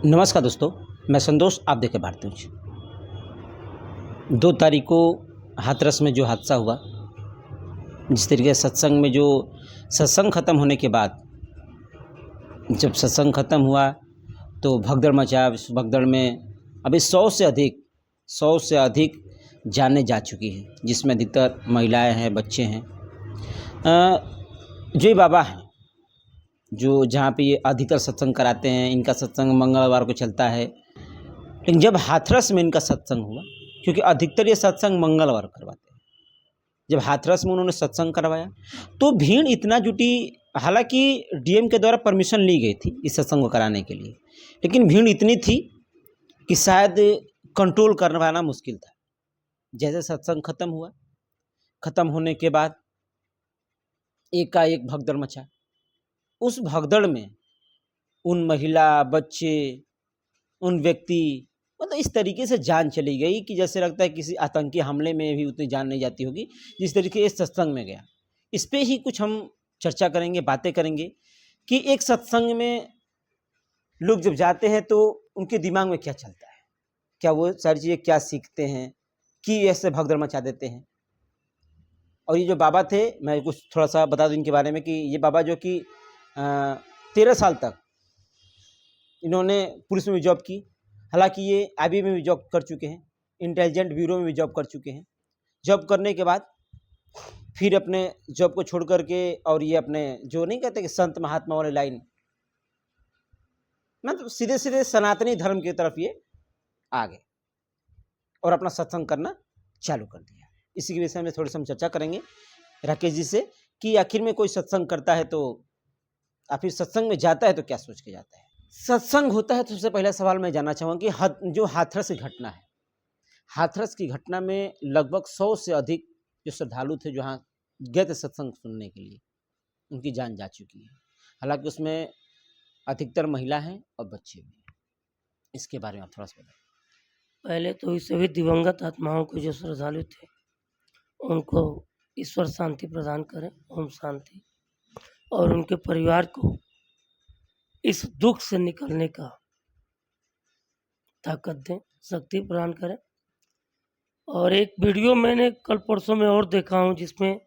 नमस्कार दोस्तों, मैं संतोष। आप देख रहे भारत न्यूज। 2 तारीख को हाथरस में जो हादसा हुआ, जिस तरीके से सत्संग में जो सत्संग ख़त्म होने के बाद जब सत्संग ख़त्म हुआ तो भगदड़ मचा। इस भगदड़ में अभी 100 से अधिक जानें जा चुकी हैं, जिसमें अधिकतर महिलाएं हैं, बच्चे हैं। जो ये बाबा हैं, जो जहाँ पे ये अधिकतर सत्संग कराते हैं, इनका सत्संग मंगलवार को चलता है। लेकिन जब हाथरस में इनका सत्संग हुआ, क्योंकि अधिकतर ये सत्संग मंगलवार करवाते हैं, जब हाथरस में उन्होंने सत्संग करवाया तो भीड़ इतना जुटी। हालांकि डीएम के द्वारा परमिशन ली गई थी इस सत्संग को कराने के लिए, लेकिन भीड़ इतनी थी कि शायद कंट्रोल कर पाना मुश्किल था। जैसे सत्संग खत्म हुआ, खत्म होने के बाद एकाएक भगदड़ मचा। उस भगदड़ में उन महिला, बच्चे, उन व्यक्ति, मतलब इस तरीके से जान चली गई कि जैसे लगता है किसी आतंकी हमले में भी उतनी जान नहीं जाती होगी जिस तरीके इस सत्संग में गया। इस पे ही कुछ हम चर्चा करेंगे, बातें करेंगे कि एक सत्संग में लोग जब जाते हैं तो उनके दिमाग में क्या चलता है, क्या वो सारी चीज़ें क्या सीखते हैं कि ऐसे भगदड़ मचा देते हैं। और ये जो बाबा थे, मैं कुछ थोड़ा सा बता दूं इनके बारे में कि ये बाबा जो कि 13 साल तक इन्होंने पुलिस में भी जॉब की। हालांकि ये आईबी में भी जॉब कर चुके हैं, इंटेलिजेंट ब्यूरो में भी जॉब कर चुके हैं। जॉब करने के बाद फिर अपने जॉब को छोड़ करके और ये अपने जो नहीं कहते कि संत महात्मा वाले लाइन, मतलब सीधे सीधे सनातनी धर्म की तरफ ये आ गए और अपना सत्संग करना चालू कर दिया। इसी के विषय में थोड़ी सी हम चर्चा करेंगे राकेश जी से कि आखिर में कोई सत्संग करता है तो या फिर सत्संग में जाता है तो क्या सोच के जाता है। सत्संग होता है तो सबसे पहला सवाल मैं जानना चाहूँगा कि जो हाथरस की घटना है, हाथरस की घटना में लगभग 100 से अधिक जो श्रद्धालु थे, जो यहाँ गए थे सत्संग सुनने के लिए, उनकी जान जा चुकी है। हालांकि उसमें अधिकतर महिला हैं और बच्चे भी हैं। इसके बारे में आप थोड़ा सा बताएं। पहले तो इस सभी दिवंगत आत्माओं को जो श्रद्धालु थे उनको ईश्वर शांति प्रदान करें, ओम शांति, और उनके परिवार को इस दुख से निकलने का ताकत दें, शक्ति प्रदान करें। और एक वीडियो मैंने कल परसों में और देखा हूँ जिसमें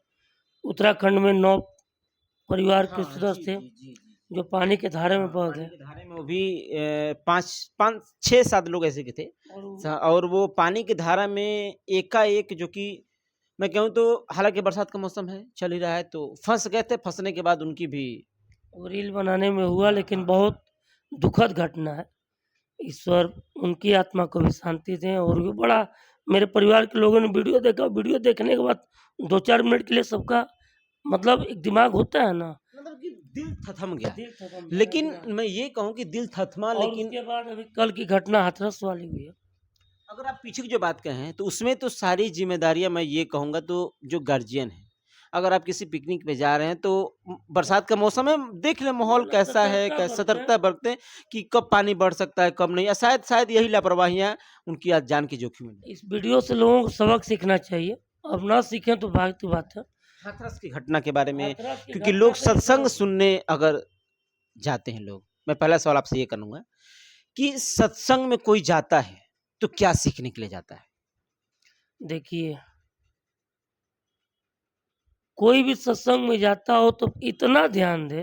उत्तराखंड में 9 परिवार के सदस्य थे जो पानी के धारे में बह गए। धारे में वो भी 5-6-7 लोग ऐसे के थे और वो पानी की धारा में एकाएक, जो कि मैं कहूँ तो हालांकि बरसात का मौसम है, चल ही रहा है, तो फंस गए थे। फंसने के बाद उनकी भी रील बनाने में हुआ, लेकिन बहुत दुखद घटना है। ईश्वर उनकी आत्मा को भी शांति दें। और भी बड़ा, मेरे परिवार के लोगों ने वीडियो देखा। वीडियो देखने के बाद 2-4 मिनट के लिए सबका मतलब एक दिमाग होता है ना, मतलब कि दिल थथम गया। लेकिन मैं ये कहूँ कि दिल थथमा, लेकिन उसके बाद अभी कल की घटना हाथरस वाली हुई है। अगर आप पीछे की जो बात कहें तो उसमें तो सारी जिम्मेदारियां मैं ये कहूँगा तो जो गार्जियन है, अगर आप किसी पिकनिक पे जा रहे हैं तो बरसात का मौसम है, देख ले माहौल कैसा है, कैसा सतर्कता बरतें कि कब पानी बढ़ सकता है, कब नहीं। या शायद यही लापरवाहियां उनकी आज जान की जोखिम में। इस वीडियो से लोगों को सबक सीखना चाहिए, अब ना सीखें तो भाग की बात है। हाथरस की घटना के बारे में, क्योंकि लोग सत्संग सुनने अगर जाते हैं लोग, मैं पहला सवाल आपसे ये करूँगा कि सत्संग में कोई जाता है तो क्या सीखने के लिए जाता है। देखिए, कोई भी सत्संग में जाता हो तो इतना ध्यान दे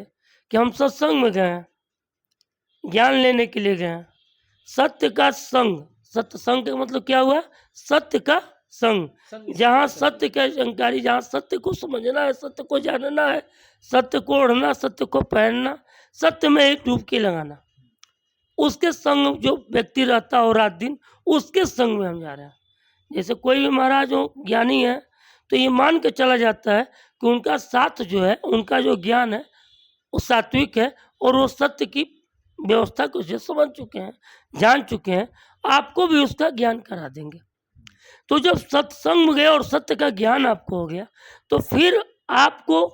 कि हम सत्संग में गए, ज्ञान लेने के लिए गए। सत्य का संग, सत्संग का मतलब क्या हुआ? सत्य का संग। जहाँ सत्य का जानकारी, जहाँ सत्य को समझना है, सत्य को जानना है, सत्य को ओढ़ना, सत्य को पहनना, सत्य में एक डुबकी लगाना, उसके संग जो व्यक्ति रहता हो रात दिन, उसके संग में हम जा रहे हैं। जैसे कोई भी महाराज हो, ज्ञानी है, तो ये मान के चला जाता है कि उनका साथ जो है, उनका जो ज्ञान है वो सात्विक है और वो सत्य की व्यवस्था को जो समझ चुके हैं, जान चुके हैं, आपको भी उसका ज्ञान करा देंगे। तो जब सत्संग में गए और सत्य का ज्ञान आपको हो गया तो फिर आपको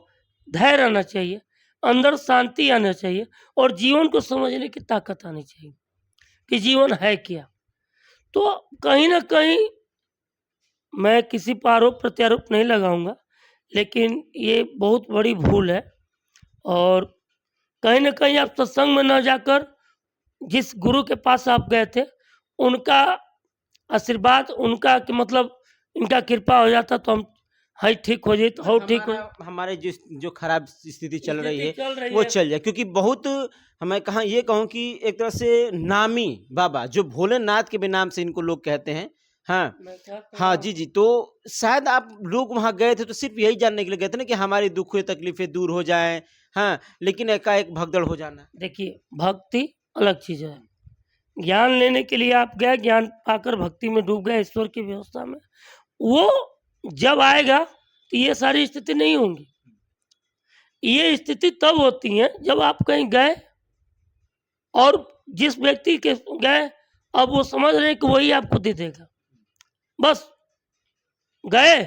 धैर्य आना चाहिए, अंदर शांति आना चाहिए और जीवन को समझने की ताकत आनी चाहिए कि जीवन है क्या। तो कहीं ना कहीं मैं किसी पर आरोप प्रत्यारोप नहीं लगाऊंगा, लेकिन ये बहुत बड़ी भूल है। और कहीं ना कहीं आप सत्संग में न जाकर जिस गुरु के पास आप गए थे उनका आशीर्वाद, उनका कि मतलब इनका कृपा हो जाता तो हम हाई ठीक हो जाए, हो ठीक हो हमारे जो खराब स्थिति चल रही है चल रही वो है। चल जाए, क्योंकि बहुत मैं कहा ये कहूँ कि एक तरह से नामी बाबा जो भोलेनाथ के भी नाम से इनको लोग कहते हैं। हाँ मैं क्या कह रहा हाँ, हूँ? जी जी। तो शायद आप लोग वहाँ गए थे तो सिर्फ यही जानने के लिए गए थे ना कि हमारी दुख तकलीफें दूर हो जाएं। हाँ, लेकिन एकाएक भगदड़ हो जाना। देखिए, भक्ति अलग चीज़ है। ज्ञान लेने के लिए आप गए, ज्ञान पाकर भक्ति में डूब गए ईश्वर की व्यवस्था में। वो जब आएगा तो ये सारी स्थिति नहीं होंगी। ये स्थिति तब होती है जब आप कहीं गए और जिस व्यक्ति के गए अब वो समझ रहे हैं कि वही आपको दे देगा। बस गए,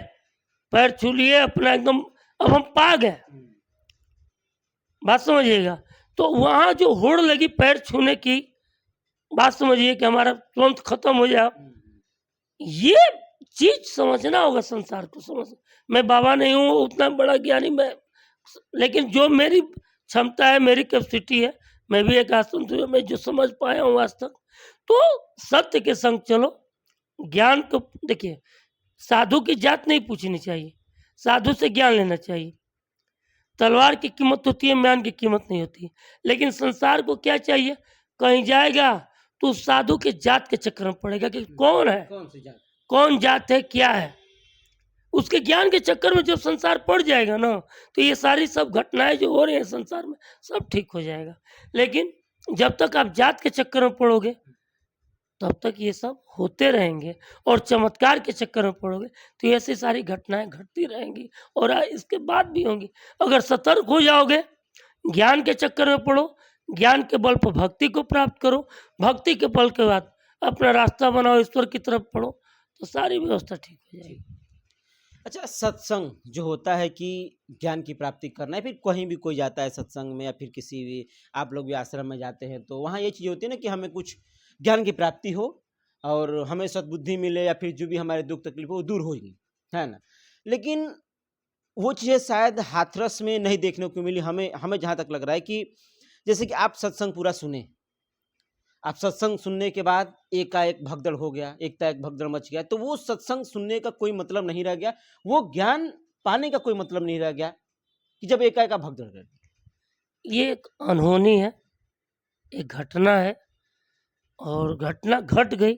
पैर छू लिए अपना एकदम, अब हम पा गए। बात समझिएगा। तो वहाँ जो होड़ लगी पैर छूने की, बात समझिए कि हमारा तुरंत खत्म हो जाए, ये चीज समझना होगा। संसार को समझ, मैं बाबा नहीं हूँ उतना बड़ा ज्ञानी मैं, लेकिन जो मेरी क्षमता है, मेरी कैपेसिटी है, मैं भी एक आश्रम से मैं जो समझ पाया हूँ आज तक, तो सत्य के संग चलो। ज्ञान को देखिए, साधु की जात नहीं पूछनी चाहिए, साधु से ज्ञान लेना चाहिए। तलवार की कीमत होती है, म्यान की कीमत नहीं होती। लेकिन संसार को क्या चाहिए, कहीं जाएगा तो उस साधु के जात के चक्कर में पड़ेगा कि कौन है, कौन सी जात? कौन जात है, क्या है। उसके ज्ञान के चक्कर में जब संसार पड़ जाएगा ना, तो ये सारी सब घटनाएं जो हो रही हैं संसार में सब ठीक हो जाएगा। लेकिन जब तक आप जात के चक्कर में पड़ोगे तब तक ये सब होते रहेंगे, और चमत्कार के चक्कर में पड़ोगे तो ऐसी सारी घटनाएं घटती रहेंगी और इसके बाद भी होंगी। अगर सतर्क हो जाओगे, ज्ञान के चक्कर में पड़ो, ज्ञान के बल पर भक्ति को प्राप्त करो, भक्ति के बल के बाद अपना रास्ता बनाओ, ईश्वर की तरफ पढ़ो, तो सारी व्यवस्था ठीक हो जाएगी। अच्छा, सत्संग जो होता है कि ज्ञान की प्राप्ति करना है, फिर कहीं भी कोई जाता है सत्संग में या फिर किसी भी, आप लोग भी आश्रम में जाते हैं तो वहाँ ये चीज़ होती है ना कि हमें कुछ ज्ञान की प्राप्ति हो और हमें सद्बुद्धि मिले या फिर जो भी हमारे दुख तकलीफ हो वो दूर हो जाए, है ना। लेकिन वो चीज़ें शायद हाथरस में नहीं देखने को मिली। हमें हमें जहाँ तक लग रहा है कि जैसे कि आप सत्संग पूरा सुने, आप सत्संग सुनने के बाद एकाएक भगदड़ हो गया, एकाएक भगदड़ मच गया, तो वो सत्संग सुनने का कोई मतलब नहीं रह गया, वो ज्ञान पाने का कोई मतलब नहीं रह गया कि जब एकाएक आप भगदड़ कर दी। ये एक अनहोनी है, एक घटना है, और घटना घट गई।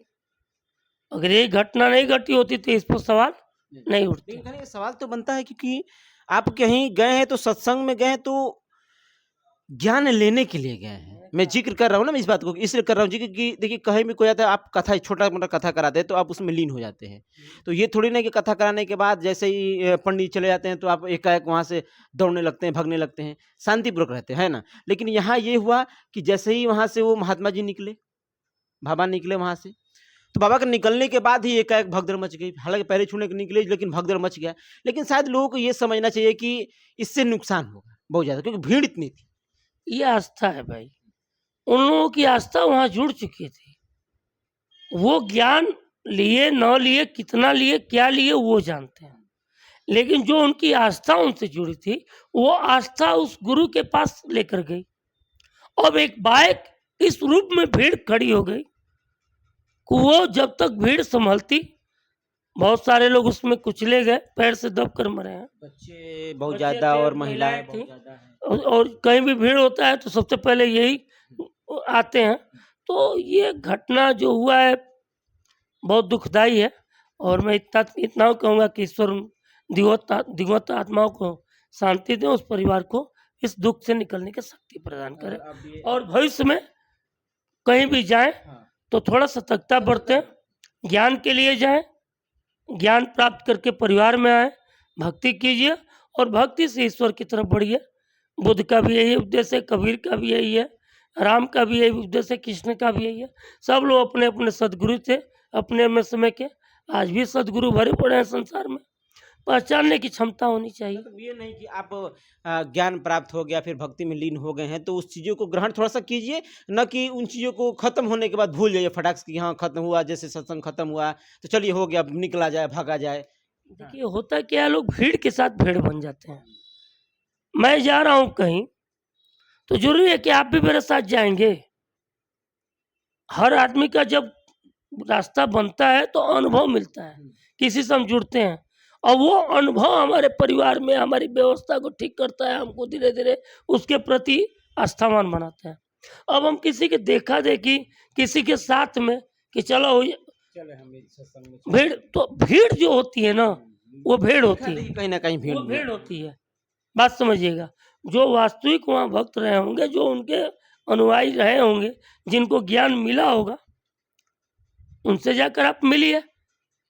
अगर ये घटना नहीं घटी होती तो इस पर सवाल नहीं उठते। लेकिन ये सवाल तो बनता है क्योंकि आप कहीं गए हैं तो सत्संग में गए हैं तो ज्ञान लेने के लिए गए हैं। मैं जिक्र कर रहा हूँ ना, मैं इस बात को इसलिए कर रहा हूँ जिक्र कि देखिए कहीं भी कोई आता है, आप कथा छोटा मोटा कथा कराते हैं तो आप उसमें लीन हो जाते हैं। तो ये थोड़ी ना कि कथा कराने के बाद जैसे ही पंडित चले जाते हैं तो आप एकाएक वहाँ से दौड़ने लगते हैं, भागने लगते हैं, शांतिपूर्वक रहते हैं, है ना। लेकिन यहाँ ये हुआ कि जैसे ही वहाँ से वो महात्मा जी निकले, बाबा निकले वहाँ से, तो बाबा के निकलने के बाद ही एकाएक भगदड़ मच गई। हालांकि पहले छूने के निकले लेकिन भगदड़ मच गया। लेकिन शायद लोगों को ये समझना चाहिए कि इससे नुकसान होगा बहुत ज़्यादा, क्योंकि भीड़ इतनी थी। ये आस्था है भाई, उन लोगों की आस्था वहाँ जुड़ चुकी थी। वो ज्ञान लिए न लिए, कितना लिए, क्या लिए, वो जानते हैं। लेकिन जो उनकी आस्था उनसे जुड़ी थी, वो आस्था उस गुरु के पास लेकर गई। अब एक बाइक इस रूप में भीड़ खड़ी हो गई कि वो जब तक भीड़ संभलती, बहुत सारे लोग उसमें कुचले गए, पैर से दबकर मरे हैं। बच्चे बहुत बच्चे ज़्यादा थे, और महिलाएं महिलाएं थी। बहुत ज़्यादा हैं। और कहीं भी भीड़ होता है तो सबसे पहले यही आते हैं। तो ये घटना जो हुआ है बहुत दुखदाई है, और मैं इतना कहूँगा कि ईश्वर दिवंगत आत्माओं को शांति दें, उस परिवार को इस दुख से निकलने की शक्ति प्रदान करें, और भविष्य में कहीं भी जाएं तो थोड़ा सतर्कता बरतें, ज्ञान के लिए जाएं, ज्ञान प्राप्त करके परिवार में आए, भक्ति कीजिए और भक्ति से ईश्वर की तरफ बढ़िए। बुद्ध का भी यही उद्देश्य है, कबीर का भी यही है, राम का भी यही उद्देश्य है, कृष्ण का भी यही है। सब लोग अपने अपने सदगुरु थे अपने में समय के, आज भी सदगुरु भरे पड़े हैं संसार में, पहचानने की क्षमता होनी चाहिए। मतलब ये नहीं कि आप ज्ञान प्राप्त हो गया फिर भक्ति में लीन हो गए हैं तो उस चीज़ों को ग्रहण थोड़ा सा कीजिए, न कि उन चीज़ों को खत्म होने के बाद भूल जाइए फटाक से कि हाँ खत्म हुआ, जैसे सत्संग खत्म हुआ तो चलिए हो गया, अब निकला जाए, भागा जाए। देखिए होता क्या है, लोग भीड़ के साथ भीड़ बन जाते हैं। मैं जा रहा हूँ कहीं तो जरूरी है कि आप भी मेरे साथ जाएंगे, हर आदमी का जब रास्ता बनता है तो अनुभव मिलता है, किसी से हम जुड़ते हैं और वो अनुभव हमारे परिवार में हमारी व्यवस्था को ठीक करता है, हमको धीरे धीरे उसके प्रति आस्थावान बनाता है। अब हम किसी के देखा देखी किसी के साथ में कि चलो चले हम इस सत्संग में भीड़, तो भीड़ जो होती है ना वो भीड़ होती है, कहीं ना कहीं भीड़ वो भीड़ होती है। बात समझिएगा, जो वास्तविक वहाँ भक्त रहे होंगे, जो उनके अनुयायी रहे होंगे, जिनको ज्ञान मिला होगा, उनसे जाकर आप मिलिए,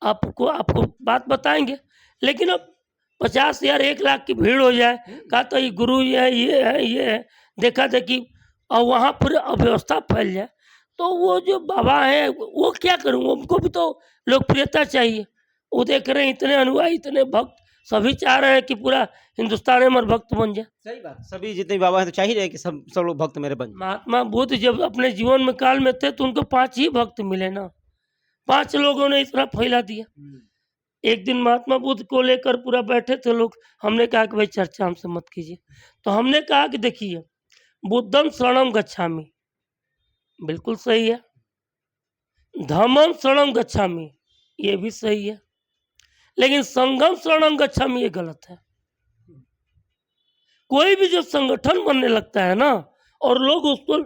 आपको आपको बात बताएंगे। लेकिन अब 50,000 1,00,000 की भीड़ हो जाए, कहा तो ये गुरु ये है, देखा देखी, और वहाँ पर अव्यवस्था फैल जाए, तो वो जो बाबा हैं वो क्या करूँगा, उनको भी तो लोकप्रियता चाहिए। वो देख रहे हैं इतने अनुयायी, इतने भक्त, सभी चाह रहे हैं कि पूरा हिंदुस्तान में हमारे भक्त बन जाए। सही बात, सभी जितने बाबा हैं तो चाहिए रहे कि सब सब लोग भक्त मेरे बन जाएं। महात्मा बुद्ध जब अपने जीवन में काल में थे तो उनको 5 ही भक्त मिले ना, 5 लोगों ने इतना फैला दिया। एक दिन महात्मा बुद्ध को लेकर पूरा बैठे थे लोग, हमने कहा कि भाई चर्चा हमसे मत कीजिए, तो हमने कहा कि देखिए, बुद्धम शरणम गच्छामि, बिल्कुल सही है, धम्मम शरणम गच्छामि, ये भी सही है, लेकिन संघम शरणम गच्छामि ये गलत है। कोई भी जब संगठन बनने लगता है ना और लोग उसको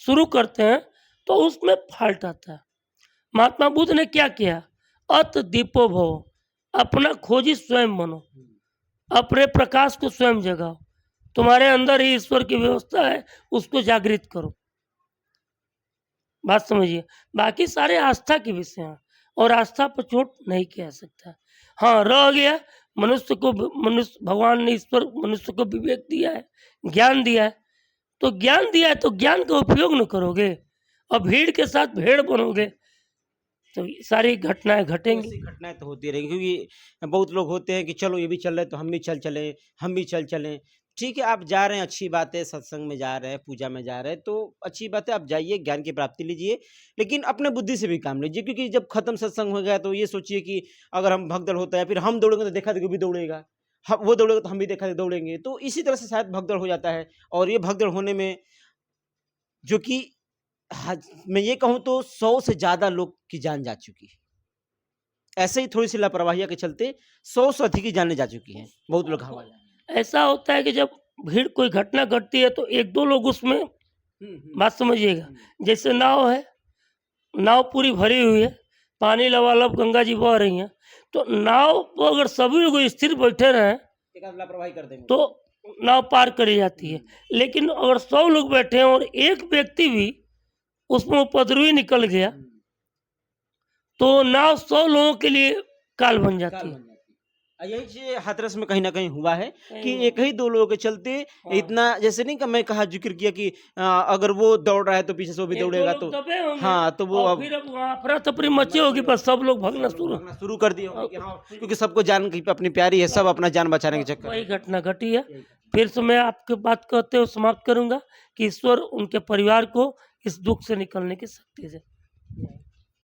शुरू करते हैं तो उसमें फाल्ट आता है। महात्मा बुद्ध ने क्या किया, अत दीपो भव, अपना खोजी स्वयं बनो, अपने प्रकाश को स्वयं जगाओ, तुम्हारे अंदर ही ईश्वर की व्यवस्था है, उसको जागृत करो। बात समझिए, बाकी सारे आस्था के विषय हैं और आस्था पर चोट नहीं कह सकता। हाँ, रह गया मनुष्य, भगवान ने ईश्वर मनुष्य को विवेक दिया है, ज्ञान दिया है, तो ज्ञान दिया है तो ज्ञान का उपयोग न करोगे और भीड़ के साथ भेड़ बनोगे तो ये सारी घटनाएं घटेंगी। ऐसी घटनाएं तो होती रहेंगी, क्योंकि बहुत लोग होते हैं कि चलो ये भी चल रहे तो हम भी चल चले, हम भी चल चलें। ठीक है, आप जा रहे हैं, अच्छी बात है, सत्संग में जा रहे हैं, पूजा में जा रहे हैं, तो अच्छी बात है, आप जाइए, ज्ञान की प्राप्ति लीजिए, लेकिन अपने बुद्धि से भी काम लीजिए, क्योंकि जब खत्म सत्संग हो गया तो ये सोचिए कि अगर हम भगदड़ होता है, फिर हम दौड़ेंगे तो देखा देखी भी दौड़ेगा, हम वो दौड़ेगा तो हम भी देखा देखी दौड़ेंगे, तो इसी तरह से शायद भगदड़ हो जाता है। और ये भगदड़ होने में जो कि मैं ये कहूँ तो 100 से ज़्यादा लोग की जान जा चुकी है। ऐसे ही थोड़ी सी लापरवाही के चलते 100 से अधिक की जाने जा चुकी हैं, बहुत लोग हवा ऐसा होता है कि जब भीड़ कोई घटना घटती है तो 1-2 लोग उसमें, बात समझिएगा, जैसे नाव है, नाव पूरी भरी हुई है, पानी लबालब गंगा जी बह रही हैं, तो नाव को अगर सभी लोग स्थिर बैठे रहें लापरवाही कर देंगे तो नाव पार करी जाती है। लेकिन अगर 100 लोग बैठे हैं और एक व्यक्ति भी उसमें उपद्रवी निकल गया तो नाव 100 लोगों के लिए काल बन जाती है। यही चीज हाथरस में कहीं ना कहीं हुआ है कि एक ही 2 लोगों के चलते इतना, जैसे नहीं कि मैं कहा जिक्र किया कि अगर वो दौड़ रहा है तो पीछे से वो भी दौड़ेगा, तो हाँ, तो वो अब फिर अफरा तफरी मची होगी, पर सब लोग भागना शुरू कर दिए होंगे कि हाँ, क्योंकि सबको जान की अपनी प्यारी है, सब अपना जान बचाने के चक्कर। वही घटना घटी है। फिर से मैं आपके बात करते हुए समाप्त करूंगा कि ईश्वर उनके परिवार को इस दुख से निकलने की शक्ति दे।